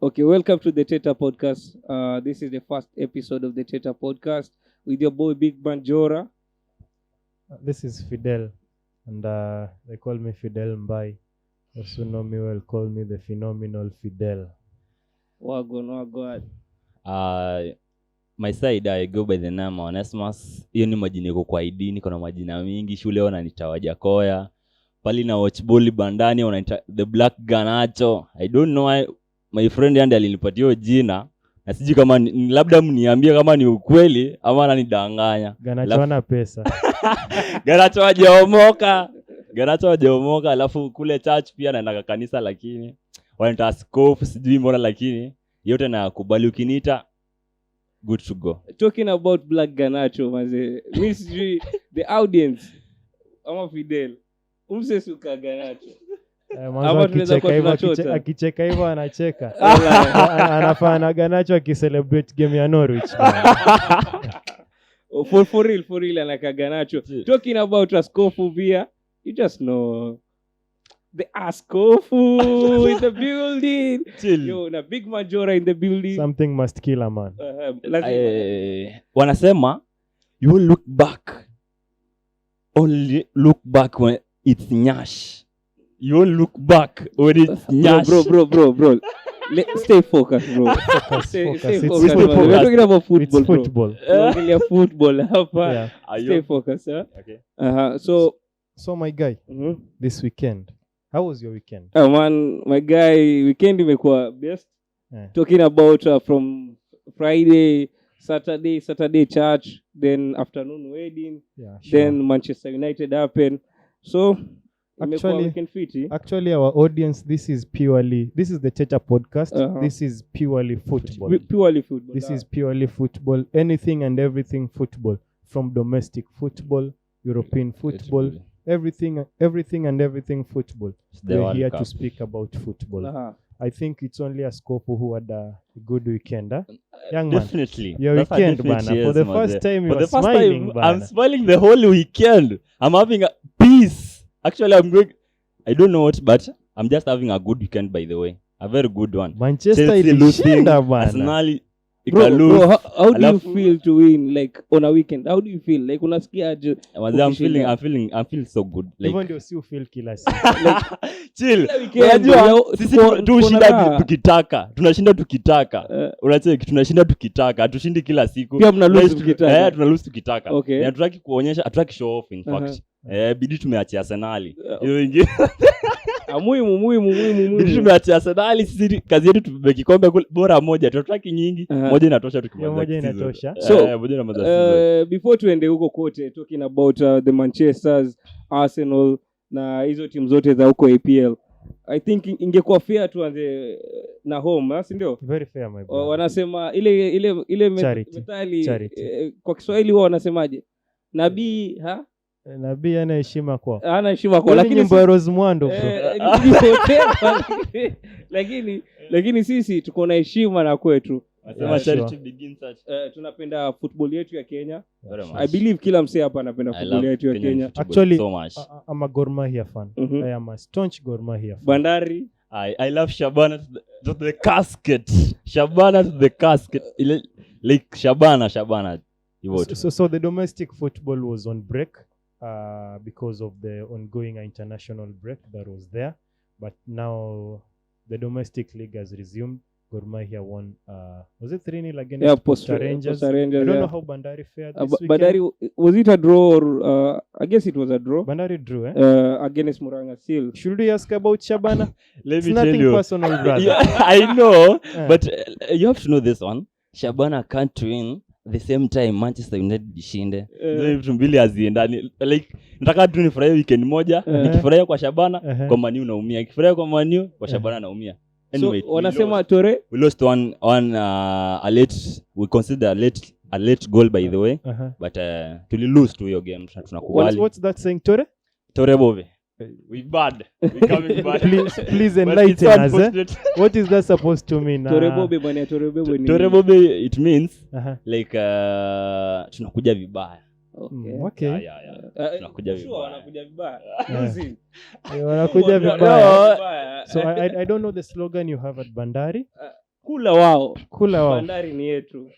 Okay, welcome to the TETA podcast. This is the first episode of the TETA podcast with your boy Big Banjora. This is Fidel, and they call me Fidel Mbai. Those who know me well call me the phenomenal Fidel. Wagwan. My side I go by the name Onesimus. Hiyo ni majina yako kwa ID, niko na majina mingi. Shule wananiita Wajakoya. Pali na watch ball bandani wanaita the Black Ganacho. I don't know why my friend yande alinipatia jina. Na siji kama labda mniambie kama ni ukweli ama ananidanganya. Ganacho ana pesa. Ganacho hajaomoka alafu kule church pia naenda kanisa lakini wanaita askofu sijui mbona lakini yote nakubali ukiniita good to go. Talking about Black Ganacho, maze. Mystery, the audience. Ama Fidel. Umsesuka Ganacho. Akicheka hivyo anacheka. Anafanya Ganacho akicelebrate game ya Norwich. For real anaka Ganacho. Talking about askofu pia, you just know the askofu in the building. Chill. Yo, na Big Majora in the building. Something must kill a man. Wanasema you will look back, only look back when it's nyash. You will look back when it's nyash. Bro. Stay focused, bro. Stay focused. We're talking about football, It's football. We're talking about football. Yeah. Stay focused, huh? Okay. So my guy, this weekend, how was your weekend? Man, my guy, weekend imekuwa best. Yeah. Talking about from Friday, Saturday church, then afternoon wedding, Yeah, sure. then Manchester United happened. So imekuwa weekend fiti. Actually, our audience, this is the TETA podcast. This is purely football. Purely football. This is purely football. Anything and everything football. From domestic football, European football, everything and everything football. We're here to speak about football. I think it's only a scope who had a good weekend. Huh? Young man, Definitely. your That's weekend, a definite Bana. yes, For the man. first time, you For are the first smiling, time, Bana. I'm smiling the whole weekend. I'm having a peace. Actually, I'm going. I don't know what, but I'm just having a good weekend, by the way. A very good one. Manchester Chelsea losing, ilishinda bana. Arsenal Bro, how do you feel to win like on a weekend? How do you feel? Like unasikia aje? I'm feeling so good. Hivyo Like ndio si feel kila siku. chill. weekend, Unajua sisi tuko tunashinda raha. tukitaka. Tunashinda tukitaka. Unacheki tunashinda tukitaka. Hatushindi kila siku. Pia mna lose tukitaka. Tuna lose tukitaka. Okay. Na hatutaki kuonyesha, hatutaki show off in fact. Bidi tumeachia Arsenal. Hiyo ingine. Muhimu. Bidi tumeachia Arsenal, sisi kazi yetu tubebe kikombe bora moja. Tutaki nyingi. Moja inatosha tukimaliza. Moja inatosha. So, moja inamaliza. Before tuende huko kote, talking about the Manchesters, Arsenal na hizo timu zote za huko APL. I think ingekuwa fair tuanze na home, si ndio? Very fair, my brother. Wanasema ile Charity. methali kwa Kiswahili wao wanasemaje? Nabii Nabii ana heshima kwao. hana heshima kwa, Lakini nyimbo ya Rose Muhando bro. lakini sisi tuko na heshima na kwetu. Nasema charity begins at Tunapenda football yetu ya Kenya. very much. I believe kila msee hapa anapenda I football love yetu ya Kenyan Kenya. football Actually, so much. I'm a Gor Mahia fan. I am a staunch Gor Mahia fan. Bandari. I love Shabana to the casket. Shabana to the casket. Like Shabana. So the domestic football was on break because of the ongoing international break that was there. But now the domestic league has resumed. Gor Mahia won. Was it 3-0 against Posta Rangers? I don't know how Bandari fared this weekend. Bandari, was it a draw or I guess it was a draw? Bandari drew, Against Muranga Seal. Should we ask about Shabana? Let It's me tell nothing you. personal, brother. Yeah, I know, but you have to know this one. Shabana can't win the same time Manchester United ishinde. Hizo vitu mbili haziendani. Like nataka tu nifurahie weekend moja, nikifurahia kwa Shabana, kwa Man U naumia. Nikifurahia kwa Man U, kwa Shabana naumia. Anyway, so wanasema Tore we lost one a late, we consider a late goal by the way, but tuli lose to your game. Tunakubali. What's that saying, Tore? Tore Bove. We bad. We coming bad. Please enlighten us. What is that supposed to mean? Tore Bove bwana, Tore Bove ni. Tore Bove it means like tunakuja vibaya. Okay. Tunakuja vibaya. Wanakuja vibaya. Wanakuja vibaya. So I don't know the slogan you have at Bandari. kula wao. Kula wao. Bandari ni yetu.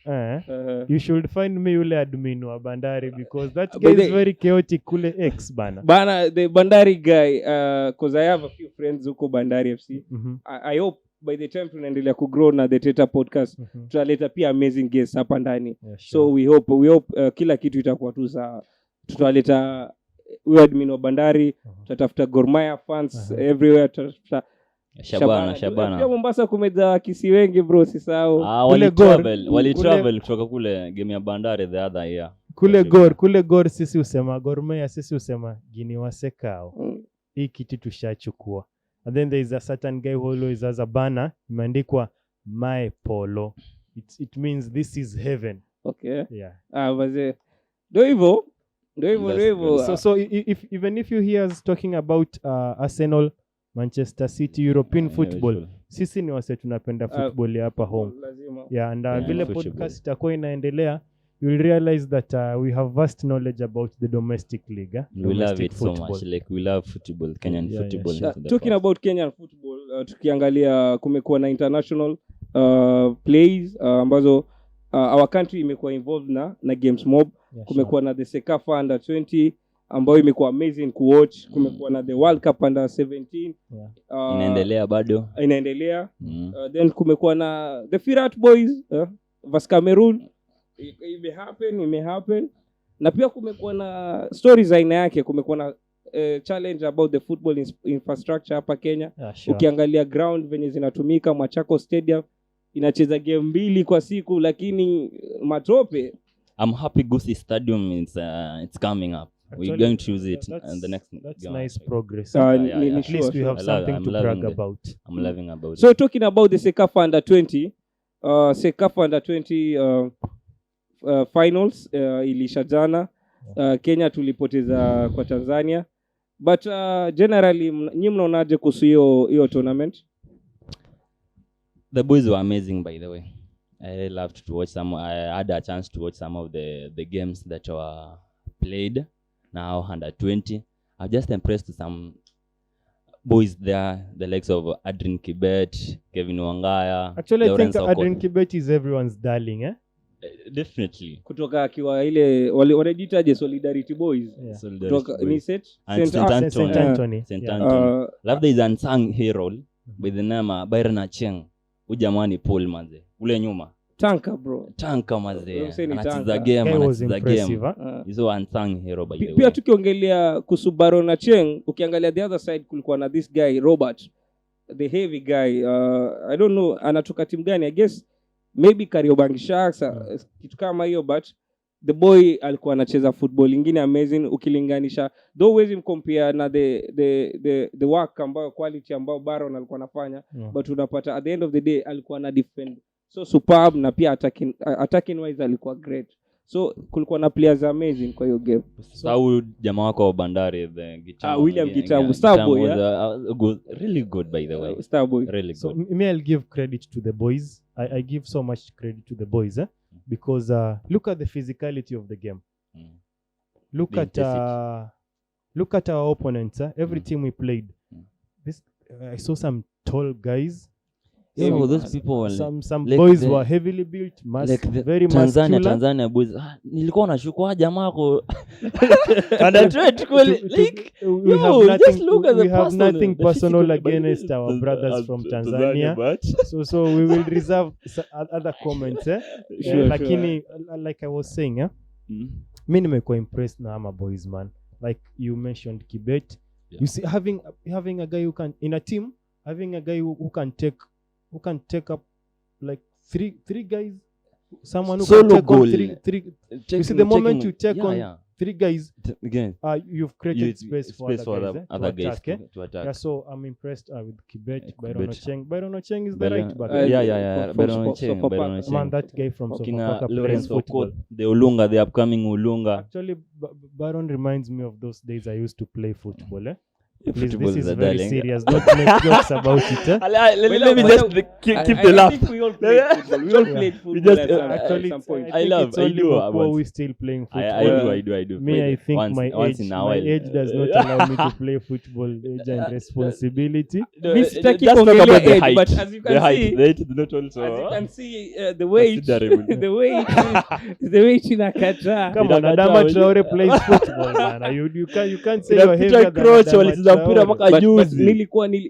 You should find me yule admin wa Bandari because that But guy is they- very chaotic kule X bana. Bana, the Bandari guy, because I have a few friends huko Bandari FC. I hope by the time tunaendelea kugrow na the TETA podcast, tutaleta pia amazing guests hapa ndani. Yeah, sure. So we hope kila kitu itakuwa tu sawa. Tutaleta huyo admin wa Bandari, tutatafuta Gor Mahia fans everywhere, tutatafuta Shabana. Pia Mombasa kumejaa kisi wengi bro, sisahau. Wali travel kutoka kule game ya Bandari the other year. Kule Gor sisi usema Gor Mahia, sisi usema Gini wasekao. Hii kitu tushachukua. And then there is a certain guy who always has a banner imeandikwa my polo. It means this is heaven. Okay. Yeah. Baze. Ndio hivyo. So even if you hear us talking about Arsenal, Manchester City, European football, sisi ni wase tunapenda football ya hapa home. Lazima. Yeah, and vile podcast itakuwa inaendelea, you will realize that we have vast knowledge about the domestic league. We love it so much. Like we love football, Kenyan football. Sure. Talking about Kenyan football, tukiangalia kumekuwa na international plays ambazo our country imekuwa involved na games mob. Kumekuwa na the Cecafa under 20 ambayo imekuwa amazing kuwatch. Kumekuwa na the World Cup under 17. Inaendelea bado. Then kumekuwa na the Firat Boys vs Cameroon. Imehappen. Na pia kumekuwa na stories aina yake. Kumekuwa na challenge about the football infrastructure hapa Kenya. Sure. Ukiangalia ground venye zinatumika, Machako Stadium inacheza game 2 kwa siku lakini matope. I'm happy Gusii Stadium it's coming up. Actually, we're going to use it in the next That's game. nice progress. At least we have something to brag about. I'm loving about it. So talking about the Cecafa under 20, Cecafa under 20 finals ilisha jana. Kenya tulipoteza kwa Tanzania. But generally nyinyi mnaonaje kuhusu hiyo tournament? The boys were amazing, by the way. I loved to watch some. I had a chance to watch some of the games that were played now under 20. I'm just impressed with some boys there, the likes of Adrian Kibet, Kevin Wangaya. Actually, I think Adrian Kibet is everyone's darling, eh? Definitely. Kutoka akiwa ile wanajitaje Solidarity Boys. Yeah. Kutoka ni St. Anthony. Love there is unsung hero by the name Byron Acheng. Ujamani Paul manze. Ule nyuma. Tanka manze. Anacheza game. He's a unsung hero by the way. Pia tukiongelea kuhusu Byron Acheng, ukiangalia the other side kulikuwa na this guy Robert, the heavy guy. I don't know anatoka timu gani. I guess maybe Kariobangi Sharks, kitu kama hiyo, but the boy alikuwa anacheza football ingine amazing ukilinganisha. Though huwezi mcompare na the work ambayo quality ambayo Baron alikuwa anafanya, but unapata at the end of the day alikuwa na defend so superb, na pia attacking wise alikuwa great. So kulikuwa na players amazing kwa hiyo game. So jamaa wako wa Bandari the Gitambo, William Gitambo, Starboy, really good by the way. Starboy, really good. So I'll give credit to the boys. I give so much credit to the boys, because look at the physicality of the game. Look at our opponents. Every team we played, I saw some tall guys. So those people were some boys were heavily built, very muscular. Tanzania boys. Nilikuwa nashuku jamaa wako under trade kweli. Like we have nothing personal against our brothers from Tanzania. So we will reserve other comments. Lakini like I was saying, mimi nimekuwa impressed na ama boys man. Like you mentioned Kibet. You see having a guy who can in a team, having a guy who can take up like three guys, someone who Solo can take goal. on three. You see, the moment you take on 3 guys, again, you've created space for other guys to attack. Yeah, so I'm impressed with Kibet, Byron Ocheng. Byron Ocheng is the right back. Byron Ocheng. Man, that guy from Sofapaka plays football. The Ulunga, the upcoming Ulunga. Actually, Byron reminds me of those days I used to play football. Please, Football this is is a very darling. serious. Don't make jokes about it. Let me just keep the I laugh. think we all played football. We all Yeah. played We football just, at some point. I think love- it's I only do, Mokwa once. we still playing football. I do. Me, I think once, my once age, in a my while. age does not allow me to play football. Age and responsibility. Mi sitaki Just talk kuongelea about the age, height. but as you can The height, see- the height is not also. As you can see, the weight, Considerable. the weight inakataa. Come on, Inakataa Adama wenyewe. Traore plays football, man. You can't say Kuna you're Peter heavier than Crouch Adama walicheza mpira Traore. mpaka But juzi.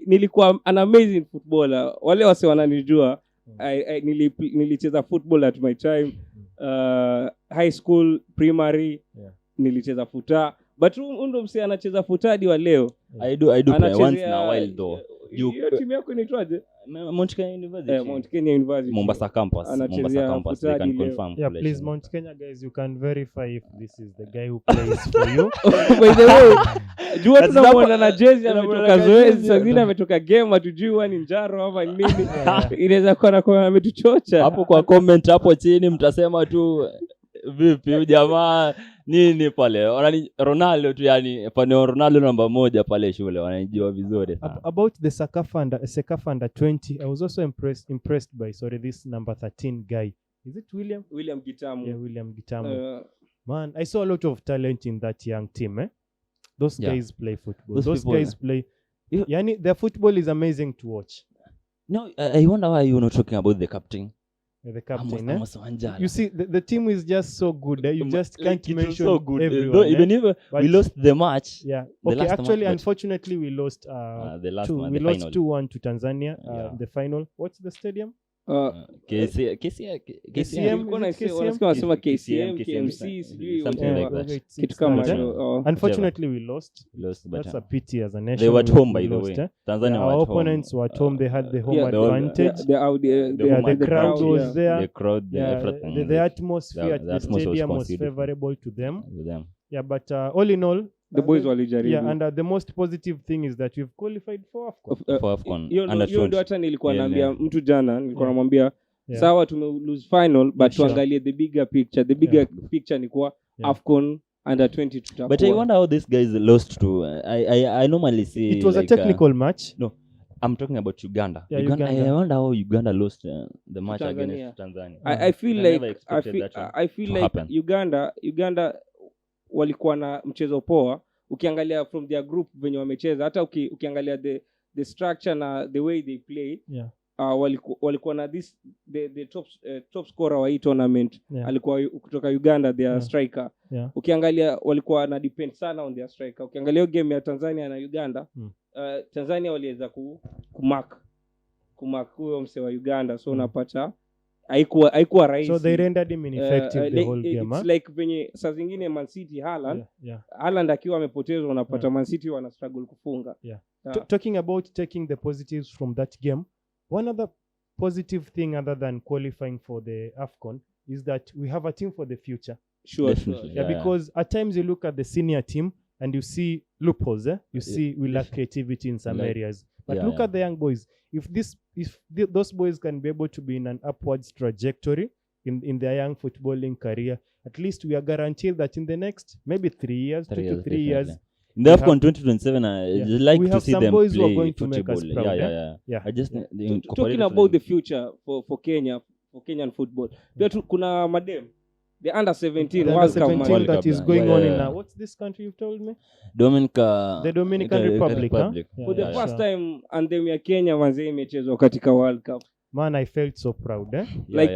nilikuwa an amazing footballer. Wale wase wananijua. Nilicheza football at my time. High school, primary. Yeah. Nilicheza futa. But ndo mse anacheza futa hadi wa leo. I do play Anachezea- once in a while though. Hiyo timu yako inaitwaje? Mount Kenya University. Mount Kenya University. Mombasa campus. Anachezea Mombasa campus. They futa can hadi leo. confirm. Yeah, population. please, Mount Kenya guys, you can verify if this is the guy who plays for you. By the way, jua That's tunamwona not- na jezi tunamwona ametoka na zoezi, jezi. saa zingine ametoka game, hatujui huwa ni njaro ama ni nini. Yeah. Inaweza kuwa na ametuchocha. Hapo kwa comment hapo chini mtasema tu vipi huyu jamaa nini pale. Ronaldo tu yani pale Ronaldo namba 1 pale shule wanajua vizuri sana. About the Cecafa under 20, I was also impressed by this number 13 guy. Is it William? William Gitamu. Yeah, William Gitamu. Man, I saw a lot of talent in that young team. Those Yeah. guys play football. Those Those people, guys play. Yeah. Yani, their football is amazing to watch. No, I wonder why you're not talking about the captain. The captain. Amos Wanjala. You see, the team is just so good. You just can't It was mention so good. everyone. Though even if we But- lost the match, Yeah. the Okay. last Actually, match, but- unfortunately, we lost. the last one, We the lost final. 2-1 to Tanzania. Yeah. The final. What's the stadium? KCM, Nilikuwa wanasema KCM, KMC, sijui something Yeah, like that. okay, kitu kama that, hiyo. Unfortunately, we lost. Lost, but That's a pity as a nation. they were at we home by the lost, way. eh? Tanzania Our were at home. opponents were at home. They had the home Yeah, advantage. The home The crowd advantage, was yeah. there. The crowd, Yeah, everything. the atmosphere at the the atmosphere was stadium was considered favorable to them. with them. Yeah, but all in all, The boys yeah, walijaribu. and the most positive thing is that we've qualified for AFCON. For AFCON, Hiyo under ndio 20. hata nilikuwa Yeah, naambia yeah. mtu jana, nilikuwa Yeah. namwambia Yeah. sawa tume lose final but Sure. tuangalie the bigger picture. The bigger picture ni kuwa Yeah. AFCON under 20 tutakuwa. But I wonder how these guys lost to. I normally see It was like, a technical match. I'm talking about Uganda. Yeah, Uganda. Uganda. I wonder how Uganda lost the match Tanzania. against Tanzania. I feel I like never expected that one I feel to like happen. Uganda walikuwa na mchezo poa. Ukiangalia from their group venye wamecheza, hata ukiangalia the structure na the way they play, Yeah. walikuwa na the top scorer wa hii tournament. Yeah. Alikuwa kutoka Uganda, their Yeah. striker. Yeah. Ukiangalia walikuwa na depend sana on their striker. Ukiangalia hiyo game ya Tanzania na Uganda, Tanzania waliweza kumark huyo mse wa Uganda, so unapata haikuwa rahisi. So they rendered him ineffective the whole game. It's like venye saa zingine Man City Haaland, Yeah. Haaland akiwa amepotezwa unapata Man City wana struggle kufunga. Yeah. Yeah. Talking about taking the positives from that game, one other positive thing other than qualifying for the AFCON is that we have a team for the future. Sure. Definitely. Yeah, because at times you look at the senior team and you see loopholes. You see we lack creativity in some Like- areas. But yeah, look yeah. at the young boys. If those boys can be able to be in an upwards trajectory in their young footballing career, at least we are guaranteed that in the next maybe 3 years, 2 to 3 years, definitely. In the AFCON 2027, I just like we to have see some them boys who are play going to make us football. proud, Yeah. I just Talking about the future for Kenya, for Kenyan football. Pia kuna madem, the under 17 the World Cup 17 World man. that Cup, is yeah. going on in Yeah. what's this country you've told me? The Dominican Republic, huh? Yeah, For the yeah, first sure. time anthem ya Kenya manze imechezwa katika World Cup. Man, I felt so proud.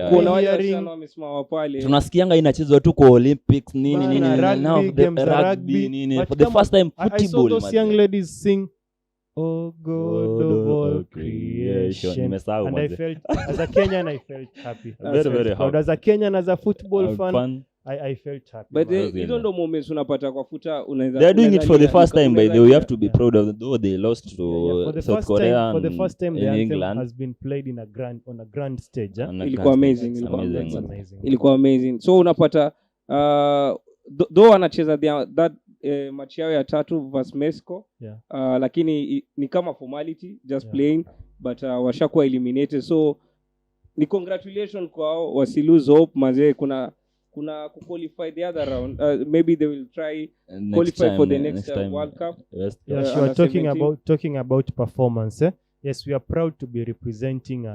Kuna wale Hearing- wasichana wamesimama pale. tunasikianga inachezwa tu kwa Olympics nini Man, nini rugby, now games the za rugby rugby. nini But for the come first time I saw football those young ladies sing, "Oh God of all creation." nimesahau And I manze. felt, as a Kenyan, I felt happy. I Very, felt very proud. happy. As a Kenyan, as a football fan, Fun. I felt happy. But man. hizo ndo moments unapata kwa futa unaweza. They're doing it for the first time by the way. We have to be Yeah. proud of it, though they lost to Yeah, for the South first Korea time, for the and first time, the in anthem England. has been played on a grand stage. And Ilikuwa that's amazing, ilikuwa amazing. That's man. amazing. Ilikuwa amazing. So unapata though wanacheza that match yao ya tatu versus Mexico. Yeah. Lakini ni kama formality, just Yeah. playing, but washakuwa eliminated. So ni congratulations kwao, wasi lose hope mazee. Kuna kuna qualify the other round. Maybe they will try Next qualify time, for the next next time, World Cup. West Yeah, Coast. sure. Under 17. Talking about performance. Yes, we are proud to be representing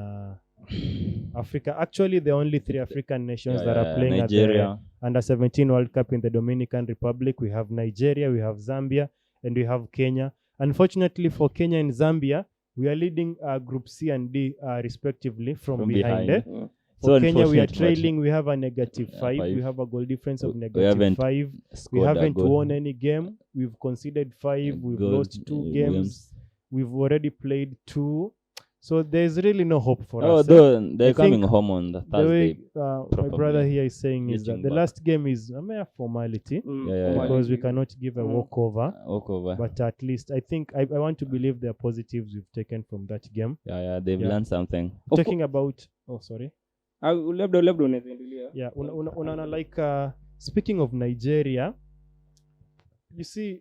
Africa. Actually, the only 3 African nations that are playing at the Nigeria. Under 17 World Cup in the Dominican Republic. We have Nigeria, we have Zambia, and we have Kenya. Unfortunately for Kenya and Zambia, we are leading Group C and D respectively from behind. behind. For So Kenya, we are unfortunate, but trailing. We have a negative Yeah, 5. We five. have a goal difference of We negative haven't 5. We scored a haven't goal. won any game. We've conceded 5. We've Goal, lost 2 games. We've already played 2. So there's really no hope for Oh, us. though they're I coming think home on the The way Thursday. my probably brother here is saying is that reaching the back. last game is a mere formality Yeah. because we cannot give a walkover. Walkover. But at least I think I want to believe there are positives we've taken from that game. They've Yeah. learned something. Talking about sorry. Labda unaweza endelea. Yeah, unaona like speaking of Nigeria, you see,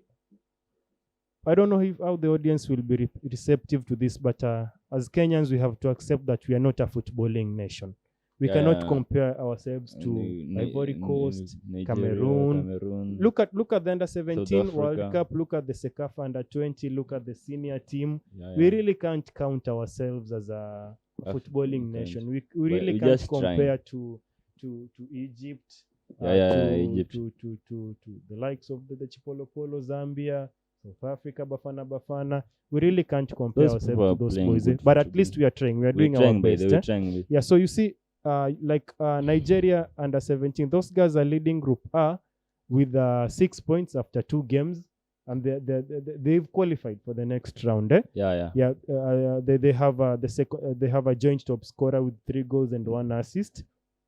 I don't know how the audience will be receptive to this, but as Kenyans, we have to accept that we are not a footballing nation. We cannot compare ourselves to Ivory Coast, Nigeria, Cameroon. Look at the under 17 South World Africa. Cup. Look at the Cecafa under 20. Look at the senior team. Yeah. We really can't count ourselves as a footballing we nation. can't. We really we're can't just compare to Egypt. Egypt. To the likes of the Chipolopolo, Zambia, South Africa, Bafana. We really can't compare Those ourselves people to are those playing boys. good But at football. least we are trying. We are We're doing our trying, by best. the way, we're trying. Yeah, so you see, Nigeria under 17, those guys are leading Group A with 6 points after 2 games, and they've qualified for the next round. Yeah. Yeah, they have they have a joint top scorer with 3 goals and 1 assist.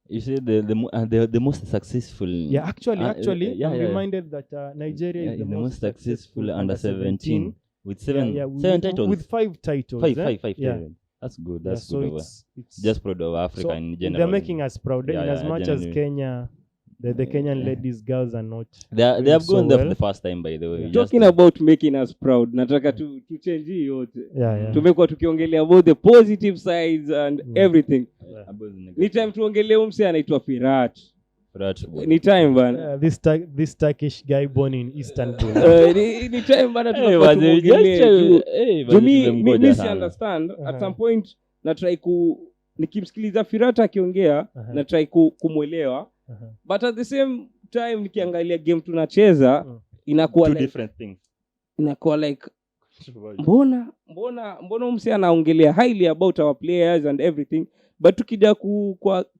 You see, the most successful. Yeah, actually, I'm yeah. reminded that Nigeria is the most successful under 17 with 7 with titles. with 5 titles. Five. Yeah. That's good. Yeah, That's so good. it's Just proud of Africa so in general. they're making us proud. Yeah, in as much as genuinely. Kenya, the Kenyan ladies, girls are not. They have doing so gone there well. for the first time, by the way. Yeah. Talking about making us proud, nataka tu change hii yote. Yeah. Tumekuwa tukiongelea about the positive sides and everything. Ni time tuongelee umse anaitwa Firat. Ni time bana. This Turkish guy born in Istanbul. Ni time bana tunakuwa tuongelee. Me si understand at some point na try nikimsikiliza Firat akiongea na try kumwelewa. But at the same time nikiangalia game tunacheza inakuwa two like, different things. Inakuwa like mbona umse anaongelea highly about our players and everything, but tukija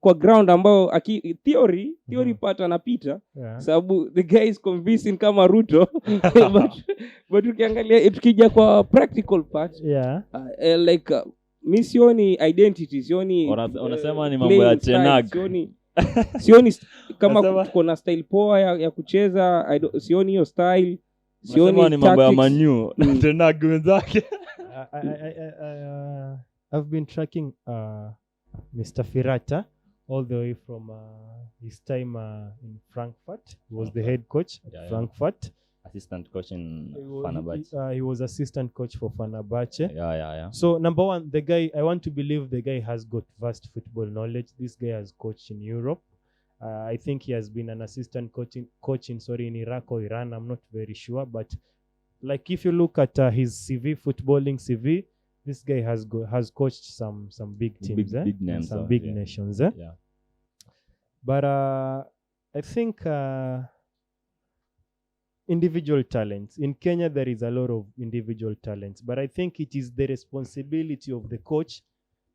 kwa ground ambao theory part anapita sababu the guy is convincing kama Ruto but ukiangalia tukija kwa practical part like mi sioni identity, sioni unasema ni mambo ya Chenag, sioni kama tuko na style poa ya kucheza, sioni hiyo style, sioni ni mambo ya Manu Chenag wenzake. I've been tracking Mr. Firata all the way from his time in Frankfurt. He was the head coach at Frankfurt. Assistant coach in Fenerbahce. He was assistant coach for Fenerbahce. Yeah. So number one, the guy, I want to believe the guy has got vast football knowledge. This guy has coached in Europe. I think he has been an assistant coach in Iraq or Iran. I'm not very sure, but like if you look at his CV, footballing CV, this guy has coached some big teams, big names, some big nations. Yeah. But I think individual talents. In Kenya, there is a lot of individual talents, but I think it is the responsibility of the coach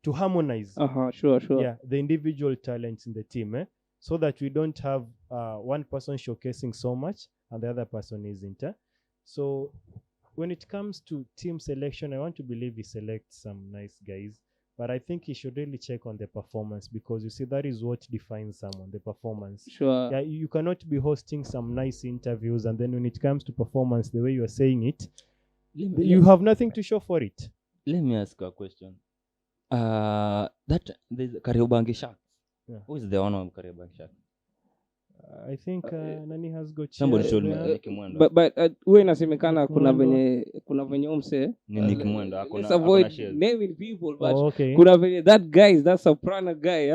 to harmonize sure. Yeah, the individual talents in the team, so that we don't have one person showcasing so much and the other person isn't. So when it comes to team selection, I want to believe he selects some nice guys, but I think he should really check on the performance, because you see, that is what defines someone, the performance. Sure. Yeah, you cannot be hosting some nice interviews and then when it comes to performance, the way you are saying it, you have nothing to show for it. Let me ask you a question. That there's Kariobangi Sharks. Yeah. Who is the owner of Kariobangi Sharks? I think nani has got Somebody shares told me there. Nick Mwenda. but huwa inasemekana kuna Mwendo. venye umse Ni Nick Mwenda let's hakuna avoid shares. naming people but Oh, okay. kuna venye that guy that soprano guy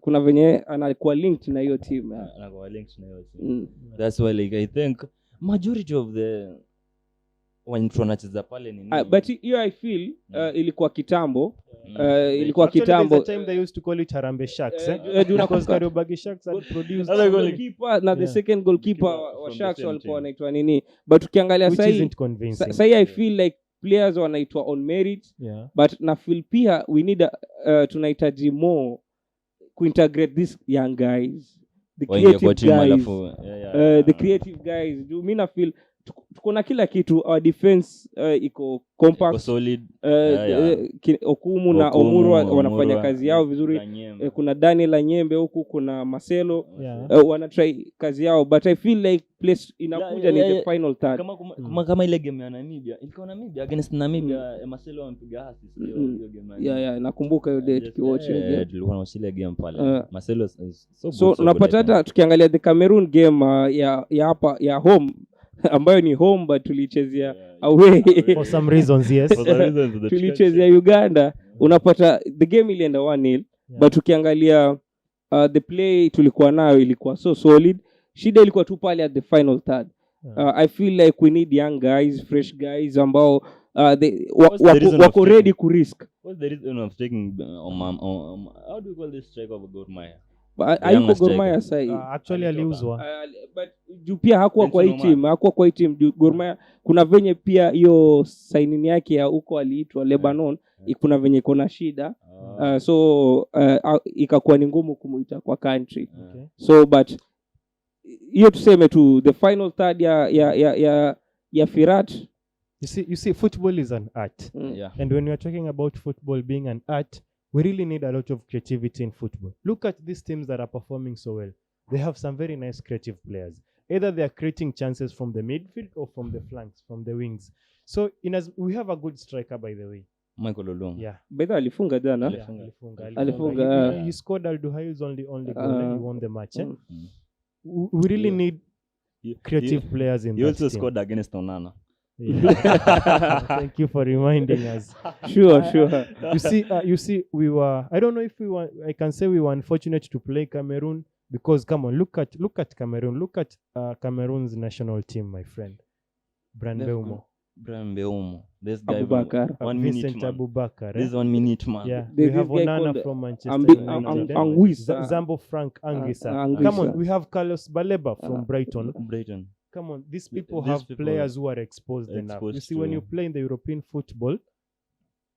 kuna venye anakuwa linked na hiyo team Anakuwa linked na hiyo team. That's why like I think majority of the when tunacheza pale ni nini? but hiyo I feel ilikuwa kitambo ilikuwa Actually, kitambo there's a time they used to call it Harambee Sharks, because Kariobangi Sharks had produced the goalkeeper na the second goalkeeper wa Sharks walikuwa wanaitwa nini, but ukiangalia which sasa isn't convincing. sasa I feel like players wanaitwa on merit, but na feel pia we need tunahitaji more kuintegrate these young guys, the creative guys, the creative guys. Mimi na feel tuko na kila kitu. Our defense iko compact, solid. Okumu na Omuru wanafanya kazi yao vizuri. Kuna Daniel Anyembe huku, kuna Marcelo wanatry kazi yao, but I feel like place inakuja ni the final third. Kama ile game ya Namibia, ilikuwa Namibia against Namibia, Marcelo ampiga assist hiyo game. Nakumbuka hiyo day tukiwatch ile. Tulikuwa na ile game pale. Marcelo is so unapata hata tukiangalia the Cameroon game ya hapa ya home ambayo ni home but tulichezea away for some reasons. Yes, tulichezea Uganda. Unapata the game ilienda 1-0, but ukiangalia the play tulikuwa nayo ilikuwa so solid. Shida ilikuwa tu pale at the final third. I feel like we need young guys, fresh guys ambao wako ready ku risk. What's the reason of taking how do you call this strike of Gor Mahia? Ayuko Gor Mahia sai actually aliuzwa, but juu pia hakuwa kwa hii team Gor Mahia. Kuna venye pia hiyo signing yake ya huko aliitwa Lebanon, kuna venye iko na shida, so ikakuwa ni ngumu kumuita kwa country. So but hiyo tuseme tu the final third ya Firat. You see football is an art. And when we are talking about football being an art, we really need a lot of creativity in football. Look at these teams that are performing so well. They have some very nice creative players. Either they are creating chances from the midfield or from the flanks, from the wings. So we have a good striker, by the way. Michael Olunga. Yeah. Beda alifunga jana. Alifunga. He scored Al-Duhail's only goal and he won the match. We really need creative players in that team. He also scored against Onana. Thank you for reminding us. Sure. You see, we were. I don't know if we were. I can say we were unfortunate to play Cameroon because come on, look at Cameroon. Look at Cameroon's national team, my friend. Brambeumo. This guy, Abubakar. Vincent Abubakar. This 1 minute man. Yeah, we have Onana from Manchester United. Anguissa. Zambo Frank Anguissa. Come on, we have Carlos Baleba from Brighton. Come on, these people have players who are exposed enough. You see, when you play in the European football,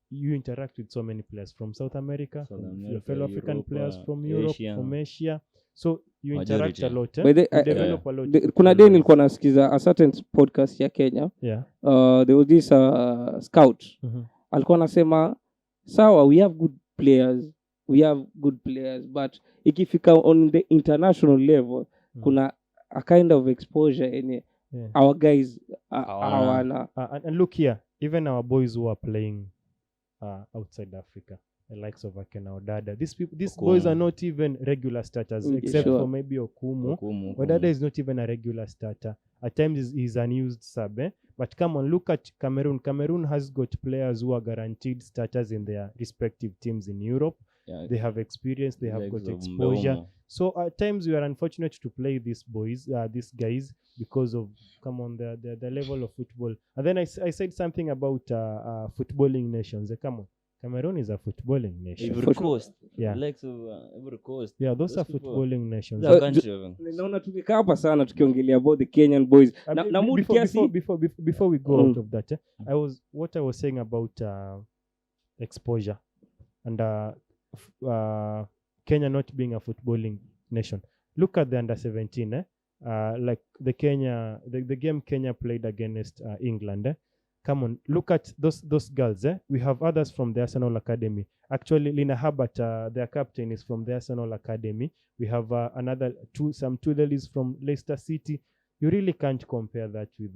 you interact with so many players from South America, your fellow African players from Europe, from Asia. So you interact a lot. You develop a lot. Kuna day nilikuwa nasikiza a certain podcast ya Kenya. There was this scout. Alikuwa anasema, sawa, we have good players, but ikifika on the international level, kuna a kind of exposure in our guys hawana. And look here, even our boys who are playing outside Africa, the likes of Akena Odada, these boys are not even regular starters, except for maybe Okumu. Odada is not even a regular starter. At times he's unused sub. But come on, look at Cameroon. Cameroon has got players who are guaranteed starters in their respective teams in Europe. They have experience, they have got exposure. So at times we are unfortunate to play these guys because of the level of football. And then I said something about footballing nations. Come on, Cameroon is a footballing nation. Ivory Coast. Yeah. Likes of Ivory Coast. Yeah, those are footballing nations. Naona tumekaa hapa sana tukiongelea about the Kenyan boys. Before we go out of that, what I was saying about exposure and Kenya not being a footballing nation. Look at the under-17, like the game Kenya played against England. Come on, look at those girls. We have others from the Arsenal Academy. Actually, Lina Herbert, their captain, is from the Arsenal Academy. We have some two ladies from Leicester City. You really can't compare that with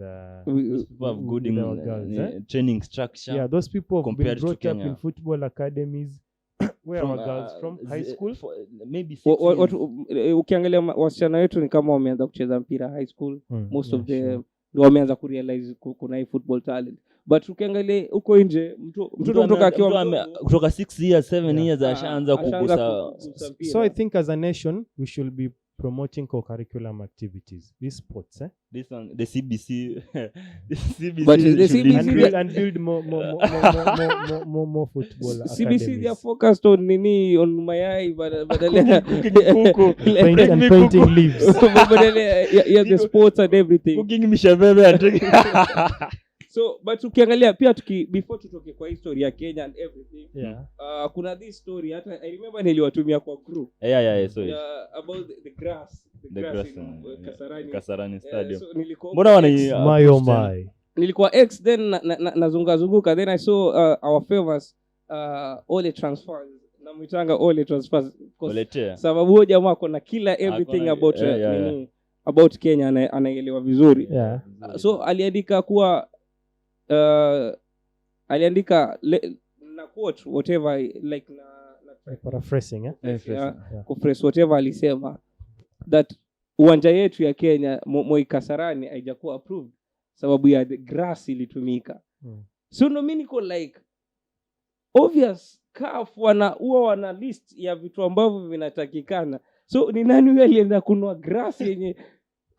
people have good girls, training structure. Yeah, those people have been brought up in football academies. Where are girls from? High school? Maybe 6 Ukiangalia wasichana wetu ni kama wameanza kucheza mpira high school. Most of them ndio wameanza kurealize kuna hii football talent. But ukiangalia huko nje mtu kutoka akiwa kutoka 6 years 7 years ashaanza kugusa. So I think as a nation we should be promoting co-curriculum activities, these sports, This one, the CBC, but the CBC and build more football CBC academies. they are focused on on mayai badala and painting leaves. Yeah, the sports and everything. Cooking mishabebe. So but ukiangalia pia before tutoke kwa history ya Kenya and everything, kuna this story hata I remember niliwatumia kwa group sorry about the grass in Kasarani Stadium. So mbona nilikuwa X then nazunguka then I saw our famous Ole transfers na mwitanga Ole transfers sababu huyo jamaa kuna kila everything about Kenya anaelewa vizuri. So aliandika kuwa aliandika na quote whatever like na paraphrasing kuphrase whatever alisema that uwanja yetu ya Kenya Moi Kasarani haijakuwa approved sababu ya the grass ilitumika. So no mimi niko like obvious CAF wana list ya vitu ambavyo vinatakikana. So ni nani yule alienda kunua grass yenye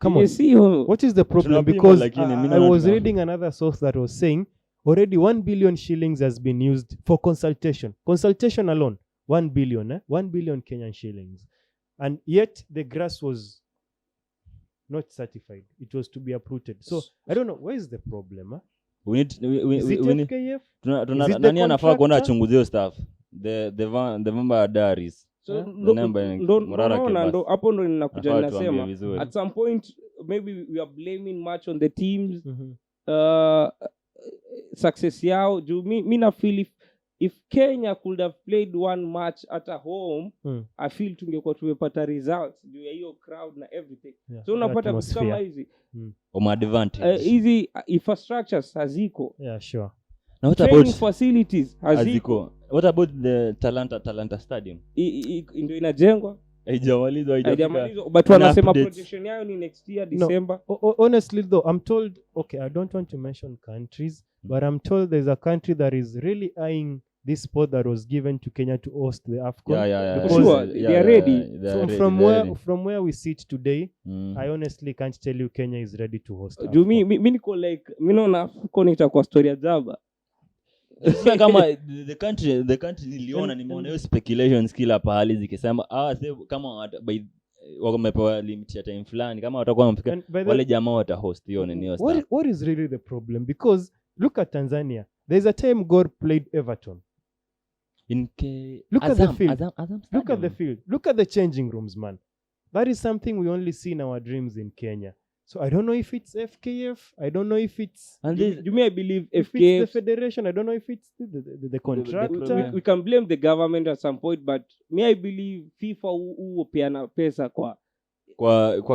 Come on. What is the problem? Because I was reading another source that was saying already 1 billion shillings has been used for consultation. Consultation alone, 1 billion, 1 billion Kenyan shillings. And yet the grass was not certified. It was to be uprooted. So I don't know, where is the problem? Is it FKF? Nani anafaa kuona achunguzio stuff? The member diaries. So hapo ndo ninakuja ninasema at some point maybe we are blaming much on the teams success yao. Mi na feel if Kenya could have played one match at a home, I feel tungekuwa tumepata results juu ya hiyo crowd na everything. So unapata vitu kama hizi advantage hizi infrastructures haziko. Sure. Now what about facilities haziko? What about the Talanta Stadium? Ndio inajengwa. Haijamalizwa. But wanasema projection yao ni next year December. Honestly though, I'm told, okay, I don't want to mention countries, but I'm told there's a country that is really eyeing this spot that was given to Kenya to host the AFCON. Sure, they are ready. From where we sit today, I honestly can't tell you Kenya is ready to host AFCON. Do me niko like naona AFCON itakuwa story ya jaba. Sasa kama the country niliona nimeona hiyo speculations kila pahali zikisema kama wamepewa limit ya time fulani kama watakuwa wamefika wale jamaa wata host hiyo nini stuff. What is really the problem? Because look at Tanzania. There's a time God played Everton. Look at the field. Look at the field. Look at the changing rooms, man. That is something we only see in our dreams in Kenya. So I don't know if it's FKF. I don't know if it's... And you may believe if FKF... it's the federation. I don't know if it's the contractor. We can blame the government at some point, but may I believe FIFA hupeana pesa kwa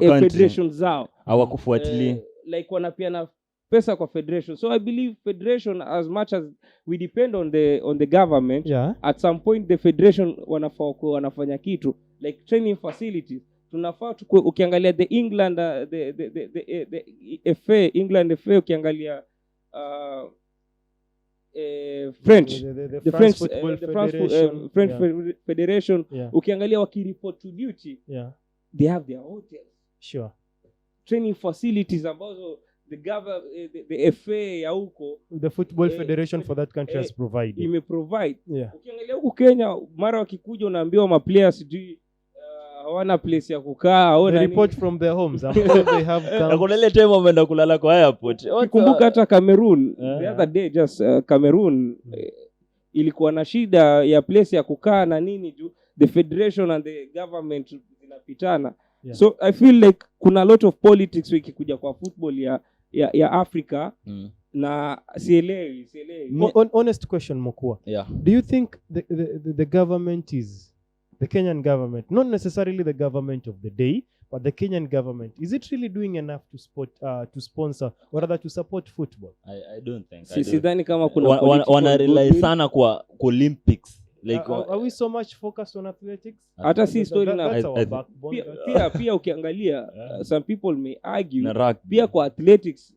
federation zao. Hawakufuatilia. Like wanapeana pesa kwa federation. So I believe federation, as much as we depend on the government, at some point the federation wanafanya kitu. Like training facilities. Tunafaa ukiangalia the England the FA England FA ukiangalia French the French Federation ukiangalia wakireport to duty they have their hotels, sure, training facilities ambazo the FA ya huko the football federation for that country has provided ukiangalia huko Kenya mara wakikuja unaambiwa ma players sijui hawana place ya kukaa au nani report from their homes. They have kuna ile time wameenda kulala kwa airport. Kumbuka hata Cameroon the other day just Cameroon ilikuwa na shida ya place ya kukaa na nini juu the federation and the government zinapitana. So I feel like kuna a lot of politics ikikuja kwa football ya Africa na sielewi. Honest question Mokua. Do you think the government is the Kenyan government, not necessarily the government of the day, but the Kenyan government, is it really doing enough to sponsor or rather to support football? I don't think. Sidhani kama kuna wana rely sana kwa Olympics like are we so much focused on athletics? Hata si story na That's I- our I- backbone. pia ukiangalia some people may argue na rugby. pia kwa athletics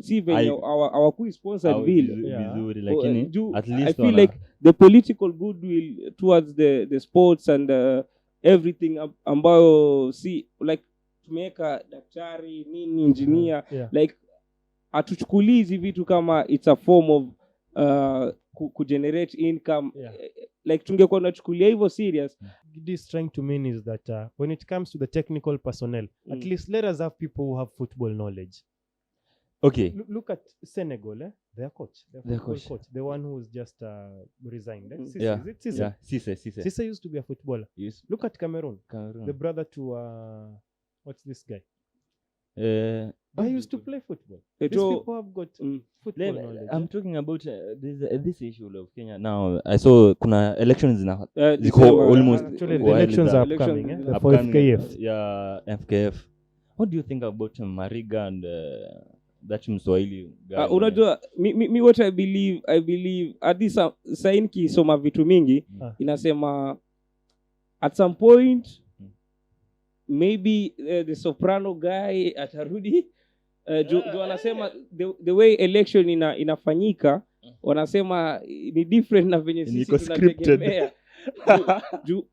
si venye I- hawakui sponsored Au vile. Yeah. vizuri lakini Juu, at I least feel like the political goodwill towards the sports and everything ambayo si like tumeweka daktari nini engineer Yeah. like hatuchukulii hizi vitu kama it's a form of kugenerate income. Yeah. Like tungekuwa tunachukulia hivyo serious. This trying to mean is that when it comes to the technical personnel, at least let us have people who have football knowledge. okay Look at Senegal, their coach, Their football coach. coach, the one who's just resigned. Cisse, yeah is it Cisse? yeah Cisse Cisse used to be a footballer. Yes. Look at Cameroon, Cameroon. the brother to what's this guy? Eh, He used to play football. These Eto, people have got football knowledge. I'm talking about this issue of Kenya now. I saw kuna elections na ziko December, almost Actually, the Well, elections the are election- upcoming. The for upcoming, FKF. yeah FKF. What do you think about Mariga and that Mswahili guy? unajua mi what I believe hadi saa nikisoma vitu mingi inasema at some point maybe the soprano guy atarudi juu wanasema the way election inafanyika wanasema ni different na venye sisi Niko scripted. tunategemea. Juu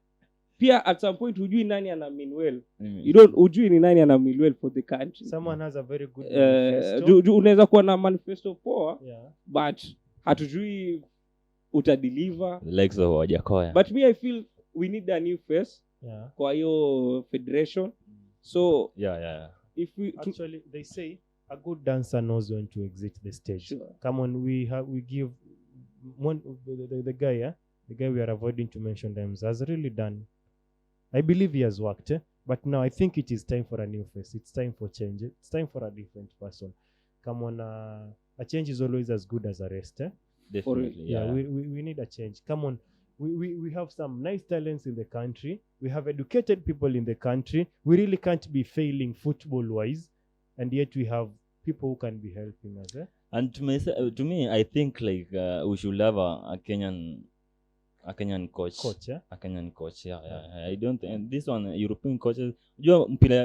pia at some point hujui nani ana mean well. Mm. You don't hujui ni nani ana mean well for the country. Someone has a very good manifesto. Juu unaweza kuwa na manifesto poa Yeah. but hatujui utadeliver. The likes of Wajakoya. But me I feel we need a new face Yeah. kwa hiyo federation. So yeah if we Actually, they say a good dancer knows when to exit the stage. Sure. Come on, we give one the guy, the guy we are avoiding to mention names has really done. I believe he has worked, but now I think it is time for a new face. It's time for change. It's time for a different person. Come on, a change is always as good as a rest. definitely Yeah, we need a change. Come on. We have some nice talents in the country. We have educated people in the country. We really can't be failing football-wise, and yet we have people who can be helping us. And to me I think like we should have a Kenyan coach. A Kenyan coach, yeah. I don't think this one European coaches. Unajua mpira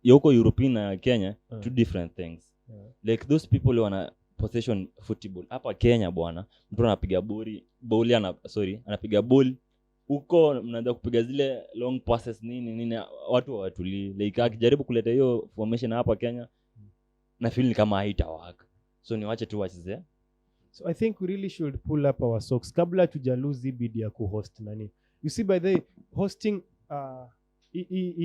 ya huko European na Kenya two different things. Yeah. Like those people wana possession football. Hapa Kenya bwana, mtu anapiga anapiga ball huko mnaanza kupiga zile long passes nini watu hawatulii. Like akijaribu kuleta hiyo formation hapa Kenya na feel ni kama haitawaka. So niwache tu wacheze. So I think we really should pull up our socks kabla tujaluzi bid ya kuhost nani. You see, by the hosting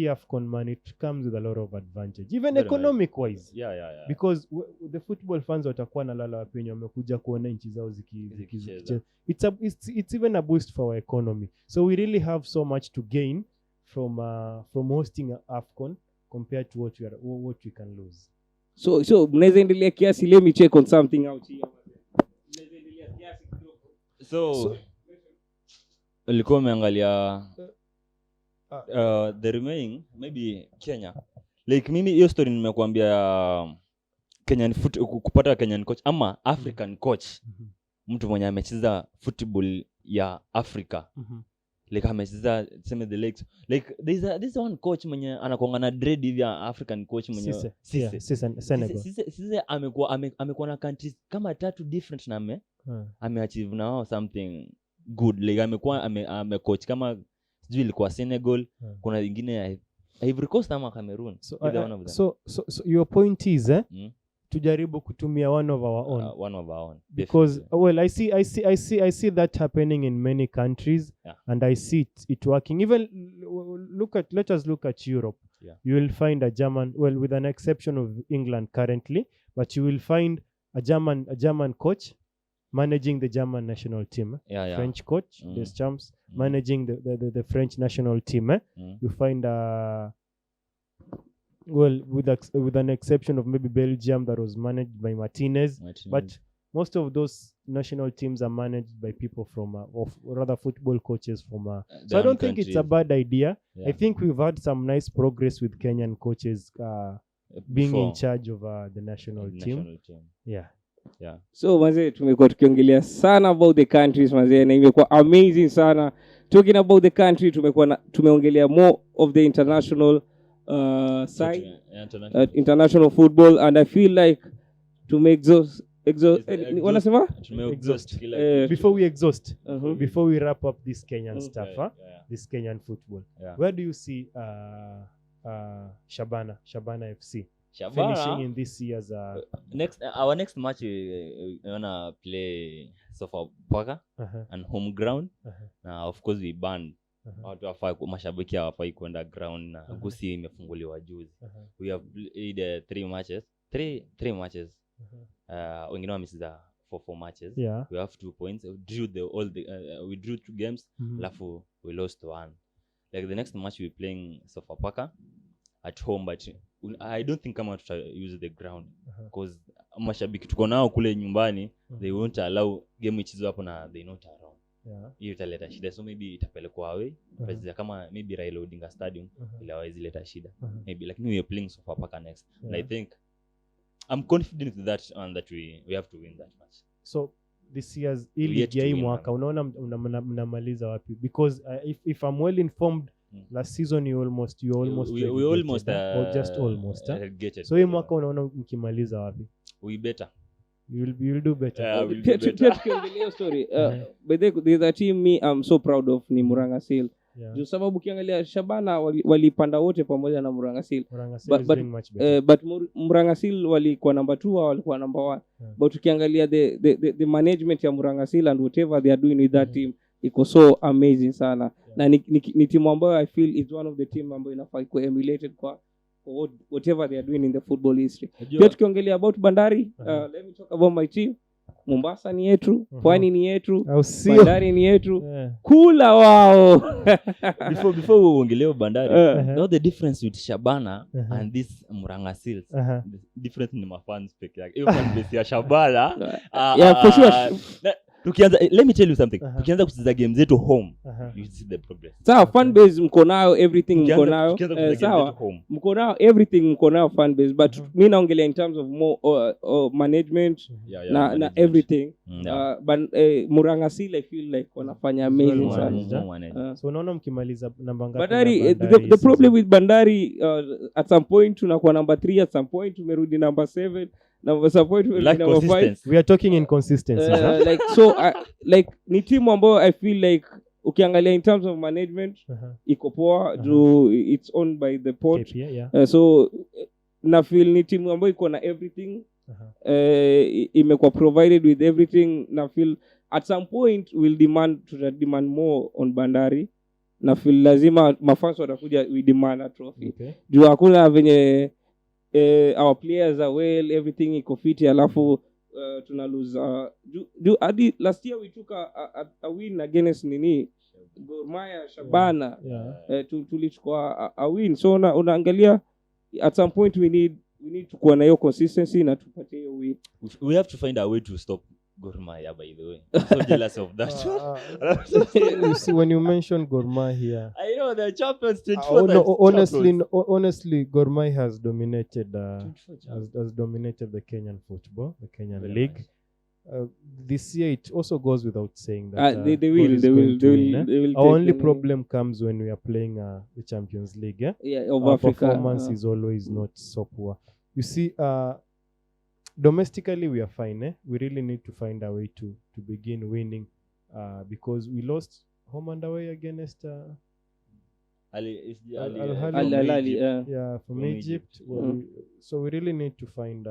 AFCON, man, it comes with a lot of advantage, even Very economic wise. Yeah. Because the football fans watakuwa na lala wapenye wamekuja kuona nchi zao Zikicheza. It's even a boost for our economy. So we really have so much to gain from hosting AFCON compared to what we can lose. so mnaweza endelea kiasi. Let me check on something out here. Mnaweza endelea kiasi kidogo. So ulikuwa umeangalia the remaining maybe Kenya. Like mimi hiyo story nimekuambia Kenyan kupata Kenyan coach ama African coach. Mtu mwenye amecheza football ya Africa. Like amecheza tuseme the legs. Like this one coach mwenye anakuanga na dread hivi ya African coach mwenye Cisse Senegal. Cisse amekuwa na countries kama 3 different na ameachieve na wao something good. Like amekuwa amecoach kama sijui ilikuwa Senegal, kuna nyingine Ivory Coast ama Cameroon. So your point is tujaribu kutumia one of our own. Because well, I see that happening in many countries, and I see it working. Even let us look at Europe. Yeah. You will find a German, well, with an exception of England currently, but you will find a German coach managing the German national team. French coach, Deschamps, managing the French national team. You find well, with an exception of maybe Belgium that was managed by Martinez. But most of those national teams are managed by people from, rather football coaches from. So I don't think it's a bad idea. Yeah. I think we've had some nice progress with Kenyan coaches being in charge of the national team. Yeah. Yeah. So mazee tumekuwa tukiongelea sana about the countries mazee, na imekuwa amazing sana. Talking about the country, tumeongelea more of the international side, international football, and I feel like to make wanasema before we exhaust, before we wrap up this Kenyan stuff, this Kenyan football, where do you see Shabana FC finishing in this year's our next match we wanna play Sofapaka and home ground. Of course we banned watu wafai mashabiki hawafai kwenda ground na Gusi imefunguliwa juzi. We have played 3 matches. Wengine wamesiza 4 matches. We have 2 points. We drew 2 games. Alafu we lost 1. Like the next match we playing Sofapaka at home, but I don't think kama tuta use the ground because mashabiki tuko nao kule nyumbani, they won't allow game ichezwe hapo na they not around. Hiyo italeta shida, so maybe itapelekwa away pesa kama maybe Raila Odinga Stadium ili hawezi leta shida maybe, lakini we are playing Sofapaka next and I think I'm confident that we have to win that match. So this year's ili mwaka unaona mnamaliza wapi? Because if I'm well informed, last season you almost or just almost so hii mwaka unaona mkimaliza wapi? We better. You'll do better. Tukiangalia story but there's a team I'm so proud of ni Murang'a Seal. Juu sababu ukiangalia Shabana walipanda wote pamoja na Murang'a Seal. But Murang'a Seal walikuwa number 2 au walikuwa number 1. But ukiangalia the management ya Murang'a Seal and whatever they are doing with that team, iko so amazing sana. Na ni timu ambayo I feel is one of the team ambayo inafaa kuwa emulated kwa whatever they are doing in the football history. Pia tukiongelea about Bandari, let me talk about my team. Mombasa ni yetu, Pwani ni yetu, Bandari ni yetu. Kula wao. Before we ongeleo Bandari, know the difference with Shabana and this Murang'a Seals. The difference ni mafans peke yake. Hiyo fan base ya Shabana. Yeah, for sure. Let me tell you something. Tukianza kucheza games zetu home, you see the progress. Sawa, fan base mko nayo, everything mko nayo. Sawa, mko nayo everything mko nayo fan base, but mimi naongelea in terms of more management na everything. But Murang'a Seal I feel like wanafanya amazing sana. So unaona mkimaliza namba ngapi? Bandari, the problem with Bandari at some point tunakuwa number 3, at some point tumerudi number 7. Number 5. We are talking inconsistency. Like so, ni timu ambayo I feel like ukiangalia in terms of management iko poa, it's owned by the port. So na feel ni timu ambayo iko na everything, imekuwa provided with everything. Na feel at some point will demand more on Bandari. Na feel lazima mafans watakuja we demand a trophy. Juu hakuna venye our players are well, everything iko fit, alafu tuna lose hadi last year we took a win against Gor Mahia Shabana. Tulichukua a win. So unaangalia at some point we need to kuwa na hiyo consistency na tupate hiyo win. We have to find a way to stop Gor Mahia, by the way. I'm so jealous of that. You see, when you mention Gor Mahia, I know the champions 24. Honestly, Gor Mahia has dominated the Kenyan football, the Kenyan league. This year, it also goes without saying that they will. Our only problem comes when we are playing the Champions League. Of Our Africa. Performance is always not so poor. You see, domestically we are fine. We really need to find a way to begin winning, because we lost home and away against Al Ahly from Egypt. So we really need to find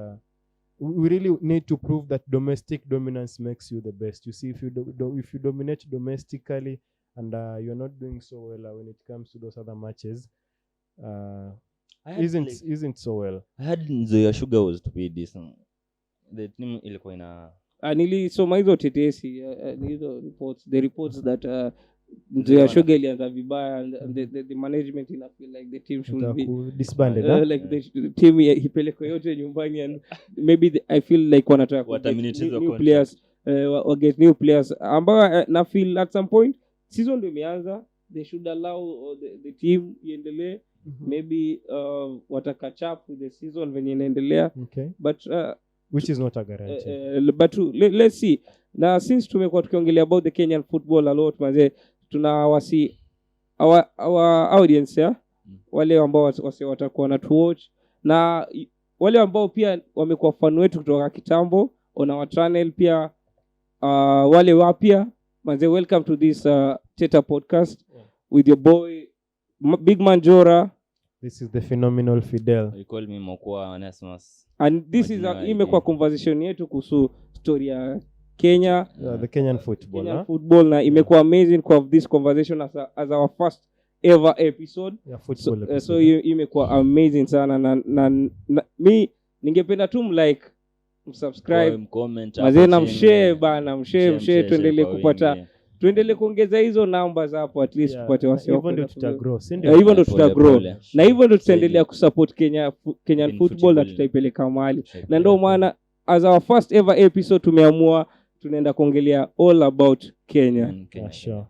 we really need to prove that domestic dominance makes you the best. You see, if you dominate domestically and you're not doing so well when it comes to those other matches, isn't so well. I had Nzoia Sugar was to be decent. The team ilikuwa ina nilisoma hizo tetesi, hizo reports that Nzoia Sugar ilianza vibaya and the management ina feel like the team should be disbanded. Like the team ipelekwe yote nyumbani, and maybe I feel like wanataka new players, get new players ambao na feel at some point season ndio imeanza, they should allow the team iendelee. Maybe wataka catch up with the season when inaendelea. Okay. But which is not a guarantee. But let's see. Na since tumekuwa tukiongelea about the Kenyan football a lot manze, tunawasi our audience wale ambao watakuwa na to watch na wale ambao pia wamekuwa fan wetu kutoka kitambo on our channel pia, wale wapya manze, welcome to this TETA podcast with your boy Big Man Jora. This is the phenomenal Fidel. You call me Mokwa Onesmus. And this is imekuwa conversation yetu kuhusu story ya Kenya, The Kenyan football. Kenyan football na imekuwa amazing kwa this conversation as our first ever episode. Yeah, football episode. So imekuwa amazing sana na mi ningependa tu like subscribe, mazee na mshare bana, mshare tuendelee kupata, tuendelee kuongeza hizo numbers hapo, at least tupate wasi hivyo ndio tutagrow, si ndio? Hivyo ndio tutagrow na hivyo ndio tutaendelea kusupport Kenyan football na tutaipeleka mahali, na ndio maana as our first ever episode tumeamua tunaenda kuongelea all about Kenya. Sure.